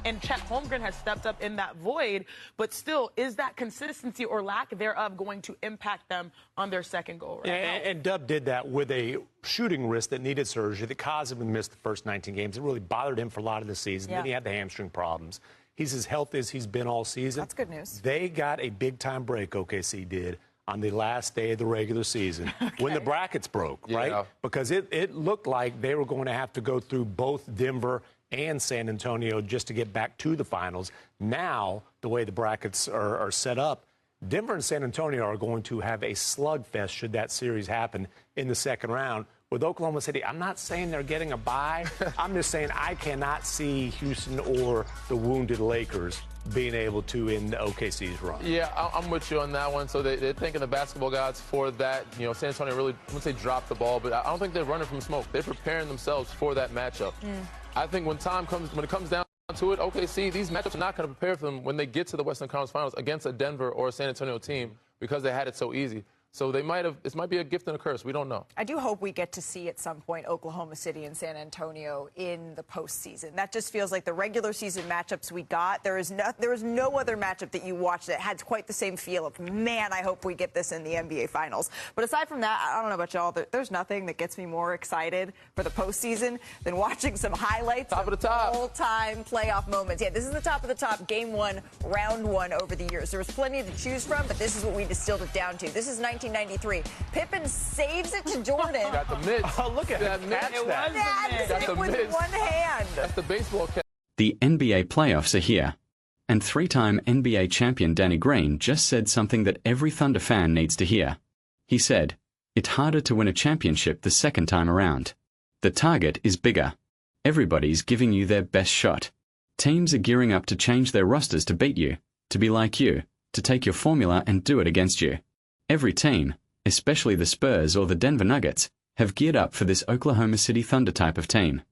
and Chet Holmgren has stepped up in that void. But still, is that consistency or lack thereof going to impact them on their second goal? Yeah, and Dub did that with a shooting wrist that needed surgery that caused him to miss the first 19 games. It really bothered him for a lot of the season. Yeah. Then he had the hamstring problems. He's as healthy as he's been all season. That's good news. They got a big-time break, OKC did, on the last day of the regular season when the brackets broke, right? Because it looked like they were going to have to go through both Denver and San Antonio just to get back to the finals. Now, the way the brackets are set up, Denver and San Antonio are going to have a slugfest should that series happen in the second round. With Oklahoma City, I'm not saying they're getting a bye. I'm just saying I cannot see Houston or the wounded Lakers being able to end OKC's run. Yeah, I'm with you on that one. So they're thanking the basketball gods for that. You know, San Antonio really, I wouldn't say dropped the ball, but I don't think they're running from smoke. They're preparing themselves for that matchup. I think when it comes down to it, OKC, these matchups are not going to prepare for them when they get to the Western Conference Finals against a Denver or a San Antonio team because they had it so easy. So this might be a gift and a curse. We don't know. I do hope we get to see at some point Oklahoma City and San Antonio in the postseason. That just feels like the regular season matchups we got. There is no other matchup that you watch that had quite the same feel of, man, I hope we get this in the NBA Finals. But aside from that, I don't know about y'all, there's nothing that gets me more excited for the postseason than watching some highlights of the top all-time playoff moments. Yeah, this is the top of the top, game one, round one over the years. There was plenty to choose from, but this is what we distilled it down to. This is 1993. Pippen saves it to Jordan. Got the mitts. Oh, look at that mitts. That's it with one hand. That's the baseball catch. The NBA playoffs are here. And three-time NBA champion Danny Green just said something that every Thunder fan needs to hear. He said, "It's harder to win a championship the second time around. The target is bigger. Everybody's giving you their best shot. Teams are gearing up to change their rosters to beat you, to be like you, to take your formula and do it against you. Every team, especially the Spurs or the Denver Nuggets, have geared up for this Oklahoma City Thunder type of team."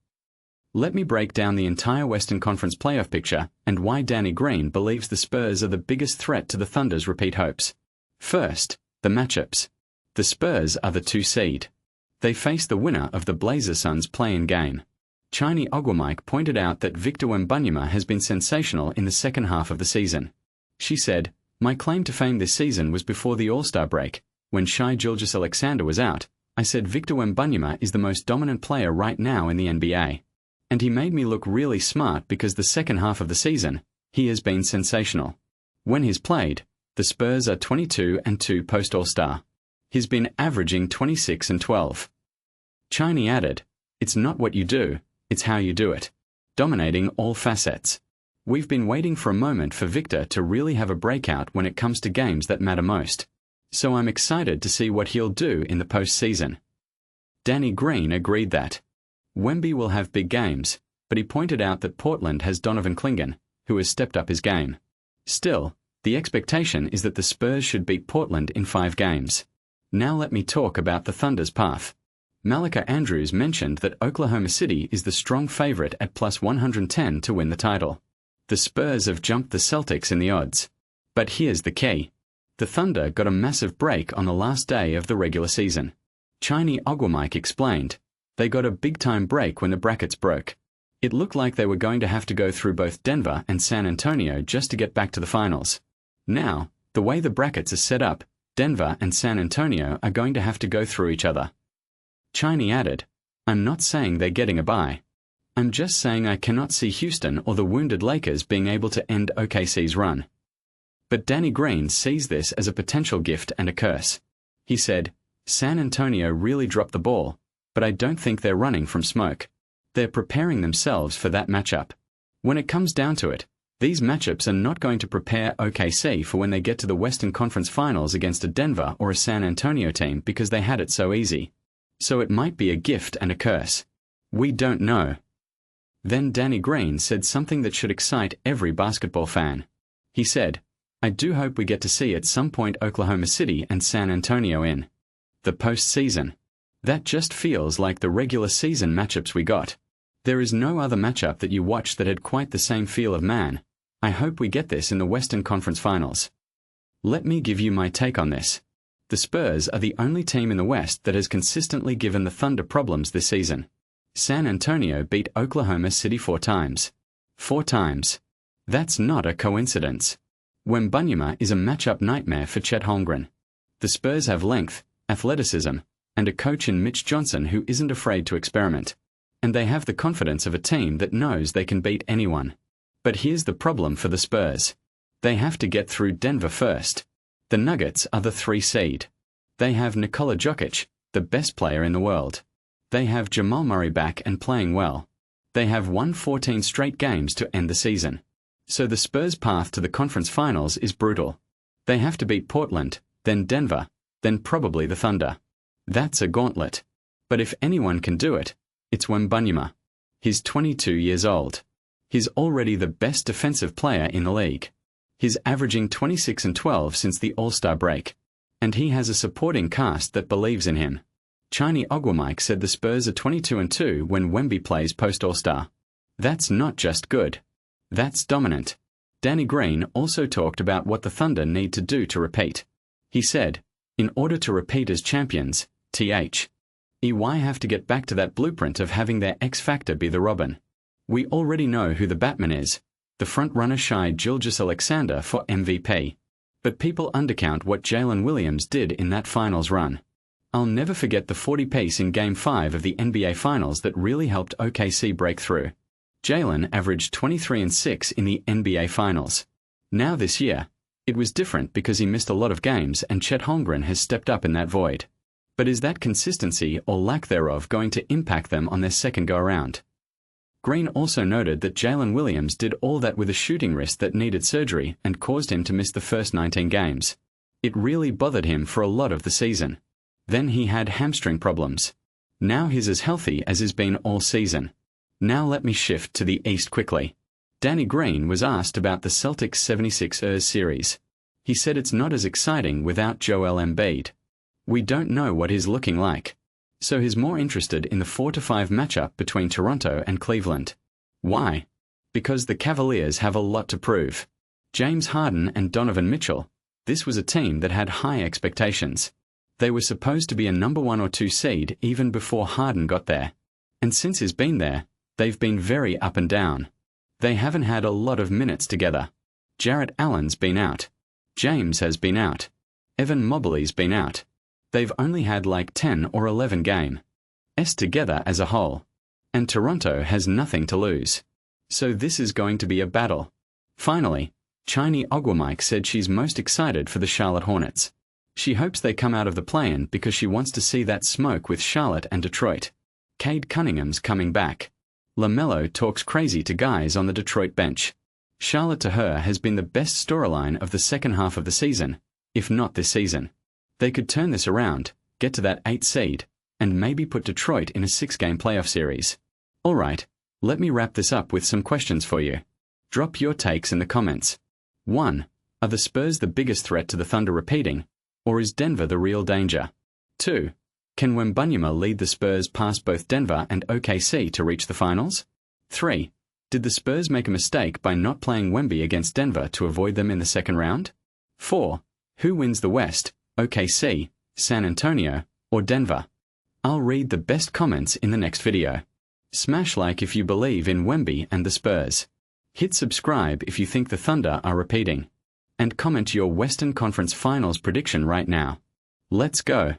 Let me break down the entire Western Conference playoff picture and why Danny Green believes the Spurs are the biggest threat to the Thunder's repeat hopes. First, the matchups. The Spurs are the 2 seed. They face the winner of the Blazer Suns play-in game. Chiny Ogwumike pointed out that Victor Wembanyama has been sensational in the second half of the season. She said, "My claim to fame this season was before the All-Star break. When Shai Gilgeous-Alexander was out, I said Victor Wembanyama is the most dominant player right now in the NBA. And he made me look really smart because the second half of the season, he has been sensational. When he's played, the Spurs are 22-2 post-All-Star. He's been averaging 26 and 12. Chiny added, "It's not what you do, it's how you do it. Dominating all facets. We've been waiting for a moment for Victor to really have a breakout when it comes to games that matter most. So I'm excited to see what he'll do in the postseason." Danny Green agreed that Wemby will have big games, but he pointed out that Portland has Donovan Clingan, who has stepped up his game. Still, the expectation is that the Spurs should beat Portland in 5 games. Now let me talk about the Thunder's path. Malika Andrews mentioned that Oklahoma City is the strong favorite at plus 110 to win the title. The Spurs have jumped the Celtics in the odds. But here's the key. The Thunder got a massive break on the last day of the regular season. Chiny Ogwumike explained, "They got a big-time break when the brackets broke. It looked like they were going to have to go through both Denver and San Antonio just to get back to the finals. Now, the way the brackets are set up, Denver and San Antonio are going to have to go through each other." Chiny added, "I'm not saying they're getting a bye. I'm just saying I cannot see Houston or the wounded Lakers being able to end OKC's run." But Danny Green sees this as a potential gift and a curse. He said, "San Antonio really dropped the ball, but I don't think they're running from smoke. They're preparing themselves for that matchup. When it comes down to it, these matchups are not going to prepare OKC for when they get to the Western Conference Finals against a Denver or a San Antonio team because they had it so easy. So it might be a gift and a curse. We don't know." Then Danny Green said something that should excite every basketball fan. He said, "I do hope we get to see at some point Oklahoma City and San Antonio in the postseason. That just feels like the regular season matchups we got. There is no other matchup that you watched that had quite the same feel of man. I hope we get this in the Western Conference Finals." Let me give you my take on this. The Spurs are the only team in the West that has consistently given the Thunder problems this season. San Antonio beat Oklahoma City 4 times. 4 times. That's not a coincidence. Wembanyama is a matchup nightmare for Chet Holmgren. The Spurs have length, athleticism, and a coach in Mitch Johnson who isn't afraid to experiment. And they have the confidence of a team that knows they can beat anyone. But here's the problem for the Spurs. They have to get through Denver first. The Nuggets are the 3 seed. They have Nikola Jokic, the best player in the world. They have Jamal Murray back and playing well. They have won 14 straight games to end the season. So the Spurs' path to the conference finals is brutal. They have to beat Portland, then Denver, then probably the Thunder. That's a gauntlet. But if anyone can do it, it's Wembanyama. He's 22 years old. He's already the best defensive player in the league. He's averaging 26 and 12 since the All-Star break. And he has a supporting cast that believes in him. Chiny Ogwumike said the Spurs are 22 and 2 when Wemby plays post-All-Star. That's not just good. That's dominant. Danny Green also talked about what the Thunder need to do to repeat. He said, in order to repeat as champions, EY have to get back to that blueprint of having their X factor be the Robin. We already know who the Batman is, the front-runner Shai Gilgeous-Alexander for MVP. But people undercount what Jalen Williams did in that finals run. I'll never forget the 40-piece in Game 5 of the NBA Finals that really helped OKC break through. Jalen averaged 23 and 6 in the NBA Finals. Now this year, it was different because he missed a lot of games and Chet Holmgren has stepped up in that void. But is that consistency or lack thereof going to impact them on their second go-around? Green also noted that Jalen Williams did all that with a shooting wrist that needed surgery and caused him to miss the first 19 games. It really bothered him for a lot of the season. Then he had hamstring problems. Now he's as healthy as he's been all season. Now let me shift to the East quickly. Danny Green was asked about the Celtics 76ers series. He said it's not as exciting without Joel Embiid. We don't know what he's looking like. So he's more interested in the 4-5 matchup between Toronto and Cleveland. Why? Because the Cavaliers have a lot to prove. James Harden and Donovan Mitchell, this was a team that had high expectations. They were supposed to be a number 1 or 2 seed even before Harden got there. And since he's been there, they've been very up and down. They haven't had a lot of minutes together. Jarrett Allen's been out. James has been out. Evan Mobley's been out. They've only had like 10 or 11 games together as a whole. And Toronto has nothing to lose. So this is going to be a battle. Finally, Chiny Ogwumike said she's most excited for the Charlotte Hornets. She hopes they come out of the play-in because she wants to see that smoke with Charlotte and Detroit. Cade Cunningham's coming back. LaMelo talks crazy to guys on the Detroit bench. Charlotte to her has been the best storyline of the second half of the season, if not this season. They could turn this around, get to that 8 seed, and maybe put Detroit in a 6-game playoff series. All right, let me wrap this up with some questions for you. Drop your takes in the comments. 1. Are the Spurs the biggest threat to the Thunder repeating, or is Denver the real danger? 2. Can Wembanyama lead the Spurs past both Denver and OKC to reach the finals? 3. Did the Spurs make a mistake by not playing Wemby against Denver to avoid them in the second round? 4. Who wins the West, OKC, San Antonio, or Denver? I'll read the best comments in the next video. Smash like if you believe in Wemby and the Spurs. Hit subscribe if you think the Thunder are repeating. And comment your Western Conference Finals prediction right now. Let's go.